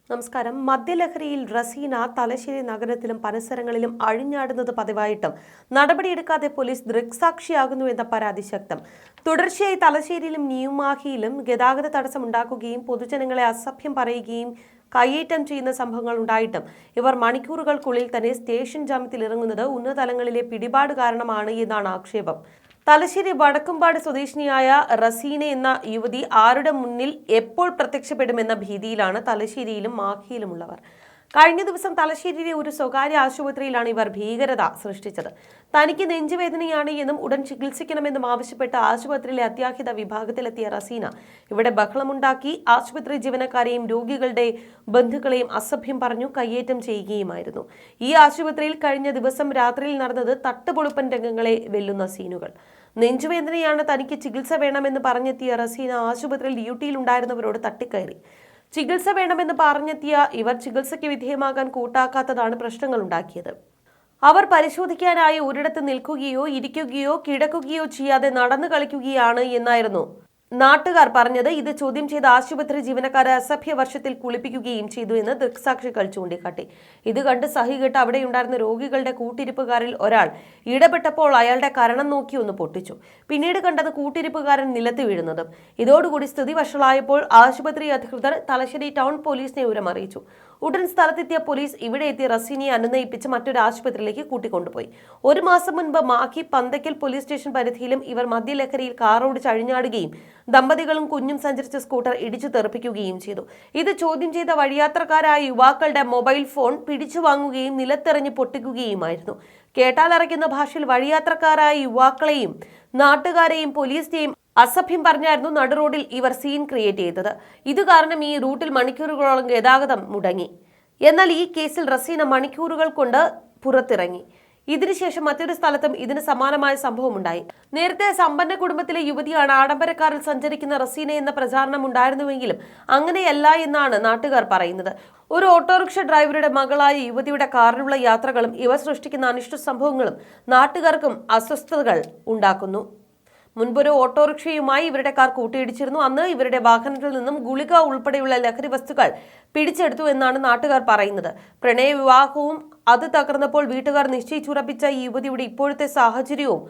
നമസ്കാരം. മദ്യലഹരിയിൽ റസീന തലശ്ശേരി നഗരത്തിലും പരിസരങ്ങളിലും അഴിഞ്ഞാടുന്നത് പതിവായിട്ടും നടപടിയെടുക്കാതെ പോലീസ് ദൃക്സാക്ഷിയാകുന്നുവെന്ന പരാതി ശക്തം. തുടർച്ചയായി തലശ്ശേരിയിലും ന്യൂമാഹിയിലും ഗതാഗത തടസ്സമുണ്ടാക്കുകയും പൊതുജനങ്ങളെ അസഭ്യം പറയുകയും കയ്യേറ്റം ചെയ്യുന്ന സംഭവങ്ങൾ ഉണ്ടായിട്ടും ഇവർ മണിക്കൂറുകൾക്കുള്ളിൽ തന്നെ സ്റ്റേഷൻ ജാമ്യത്തിൽ ഇറങ്ങുന്നത് ഉന്നതതലങ്ങളിലെ പിടിപാട് കാരണമാണ് എന്നാണ് ആക്ഷേപം. തലശ്ശേരി വടക്കുംപാട് സ്വദേശിനിയായ റസീന എന്ന യുവതി ആരുടെ മുന്നിൽ എപ്പോൾ പ്രത്യക്ഷപ്പെടുമെന്ന ഭീതിയിലാണ് തലശ്ശേരിയിലും മാഹിയിലുമുള്ളവർ. കഴിഞ്ഞ ദിവസം തലശ്ശേരിയിലെ ഒരു സ്വകാര്യ ആശുപത്രിയിലാണ് ഇവർ ഭീകരത സൃഷ്ടിച്ചത്. തനിക്ക് നെഞ്ചുവേദനയാണ് എന്നും ഉടൻ ചികിത്സിക്കണമെന്നും ആവശ്യപ്പെട്ട് ആശുപത്രിയിലെ അത്യാഹിത വിഭാഗത്തിലെത്തിയ റസീന ഇവിടെ ബഹളമുണ്ടാക്കി ആശുപത്രി ജീവനക്കാരെയും രോഗികളുടെ ബന്ധുക്കളെയും അസഭ്യം പറഞ്ഞു കയ്യേറ്റം ചെയ്യുകയുമായിരുന്നു. ഈ ആശുപത്രിയിൽ കഴിഞ്ഞ ദിവസം രാത്രിയിൽ നടന്നത് തട്ടുപൊളുപ്പൻ രംഗങ്ങളെ വെല്ലുന്ന സീനുകൾ. നെഞ്ചുവേദനയാണ്, തനിക്ക് ചികിത്സ വേണമെന്ന് പറഞ്ഞെത്തിയ റസീന ആശുപത്രിയിൽ ഡ്യൂട്ടിയിലുണ്ടായിരുന്നവരോട് തട്ടിക്കയറി. ചികിത്സ വേണമെന്ന് പറഞ്ഞെത്തിയ ഇവർ ചികിത്സയ്ക്ക് വിധേയമാകാൻ കൂട്ടാക്കാത്തതാണ് പ്രശ്നങ്ങൾ ഉണ്ടാക്കിയത്. അവർ പരിശോധിക്കാനായി ഒരിടത്ത് നിൽക്കുകയോ ഇരിക്കുകയോ കിടക്കുകയോ ചെയ്യാതെ നടന്നു കളിക്കുകയാണ് എന്നായിരുന്നു നാട്ടുകാർ പറഞ്ഞത്. ഇത് ചോദ്യം ചെയ്ത ആശുപത്രി ജീവനക്കാരെ അസഭ്യ വർഷത്തിൽ കുളിപ്പിക്കുകയും ചെയ്തു എന്ന് ദൃക്സാക്ഷികൾ ചൂണ്ടിക്കാട്ടി. ഇത് കണ്ട് സഹികെട്ട് അവിടെയുണ്ടായിരുന്ന രോഗികളുടെ കൂട്ടിരിപ്പുകാരിൽ ഒരാൾ ഇടപെട്ടപ്പോൾ അയാളുടെ കരണം നോക്കി ഒന്ന് പൊട്ടിച്ചു. പിന്നീട് കണ്ടത് കൂട്ടിരിപ്പുകാരൻ നിലത്ത് വീഴുന്നതും. ഇതോടുകൂടി സ്ഥിതി വഷളായപ്പോൾ ആശുപത്രി അധികൃതർ തലശ്ശേരി ടൗൺ പോലീസിനെ വിവരം അറിയിച്ചു. ഉടൻ സ്ഥലത്തെത്തിയ പോലീസ് ഇവിടെ എത്തി റസീനയെ അനുനയിപ്പിച്ച് മറ്റൊരു ആശുപത്രിയിലേക്ക് കൂട്ടിക്കൊണ്ടുപോയി. ഒരു മാസം മുൻപ് മാഹി പന്തക്കൽ പോലീസ് സ്റ്റേഷൻ പരിധിയിലും ഇവർ മദ്യലഹരിയിൽ കാറോടിച്ച് അഴിഞ്ഞാടുകയും ദമ്പതികളും കുഞ്ഞും സഞ്ചരിച്ച സ്കൂട്ടർ ഇടിച്ചു തെറിപ്പിക്കുകയും ചെയ്തു. ഇത് ചോദ്യം ചെയ്ത വഴിയാത്രക്കാരായ യുവാക്കളുടെ മൊബൈൽ ഫോൺ പിടിച്ചു വാങ്ങുകയും നിലത്തെറിഞ്ഞ് പൊട്ടിക്കുകയുമായിരുന്നു. കേട്ടാലറയ്ക്കുന്ന ഭാഷയിൽ വഴിയാത്രക്കാരായ യുവാക്കളെയും നാട്ടുകാരെയും പോലീസിനെയും അസഭ്യം പറഞ്ഞായിരുന്നു നടുറോഡിൽ ഇവർ സീൻ ക്രിയേറ്റ് ചെയ്തത്. ഇത് കാരണം ഈ റൂട്ടിൽ മണിക്കൂറുകളോളം ഗതാഗതം മുടങ്ങി. എന്നാൽ ഈ കേസിൽ റസീന മണിക്കൂറുകൾ കൊണ്ട് പുറത്തിറങ്ങി. ഇതിനുശേഷം മറ്റൊരു സ്ഥലത്തും ഇതിന് സമാനമായ സംഭവം ഉണ്ടായി. നേരത്തെ സമ്പന്ന കുടുംബത്തിലെ യുവതിയാണ് ആഡംബരക്കാരിൽ സഞ്ചരിക്കുന്ന റസീന എന്ന പ്രചാരണം ഉണ്ടായിരുന്നുവെങ്കിലും അങ്ങനെയല്ല എന്നാണ് നാട്ടുകാർ പറയുന്നത്. ഒരു ഓട്ടോറിക്ഷ ഡ്രൈവറുടെ മകളായ യുവതിയുടെ കാറിലുള്ള യാത്രകളും ഇവർ സൃഷ്ടിക്കുന്ന അനിഷ്ട സംഭവങ്ങളും നാട്ടുകാർക്കും അസ്വസ്ഥതകൾ ഉണ്ടാക്കുന്നു. മുൻപൊരു ഓട്ടോറിക്ഷയുമായി ഇവരുടെ കാർ കൂട്ടിയിടിച്ചിരുന്നു. അന്ന് ഇവരുടെ വാഹനത്തിൽ നിന്നും ഗുളിക ഉൾപ്പെടെയുള്ള ലഹരി വസ്തുക്കൾ പിടിച്ചെടുത്തു എന്നാണ് നാട്ടുകാർ പറയുന്നത്. പ്രണയവിവാഹവും അത് തകർന്നപ്പോൾ വീട്ടുകാർ നിശ്ചയിച്ചുറപ്പിച്ച ഈ യുവതിയുടെ ഇപ്പോഴത്തെ സാഹചര്യവും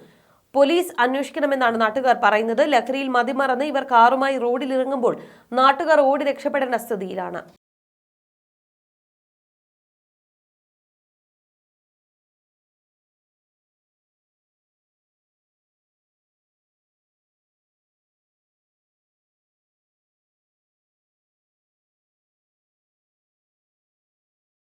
പോലീസ് അന്വേഷിക്കണമെന്നാണ് നാട്ടുകാർ പറയുന്നത്. ലഹരിയിൽ മതിമറന്ന് ഇവർ കാറുമായി റോഡിലിറങ്ങുമ്പോൾ നാട്ടുകാർ ഓടി രക്ഷപ്പെടേണ്ട സ്ഥിതിയിലാണ്.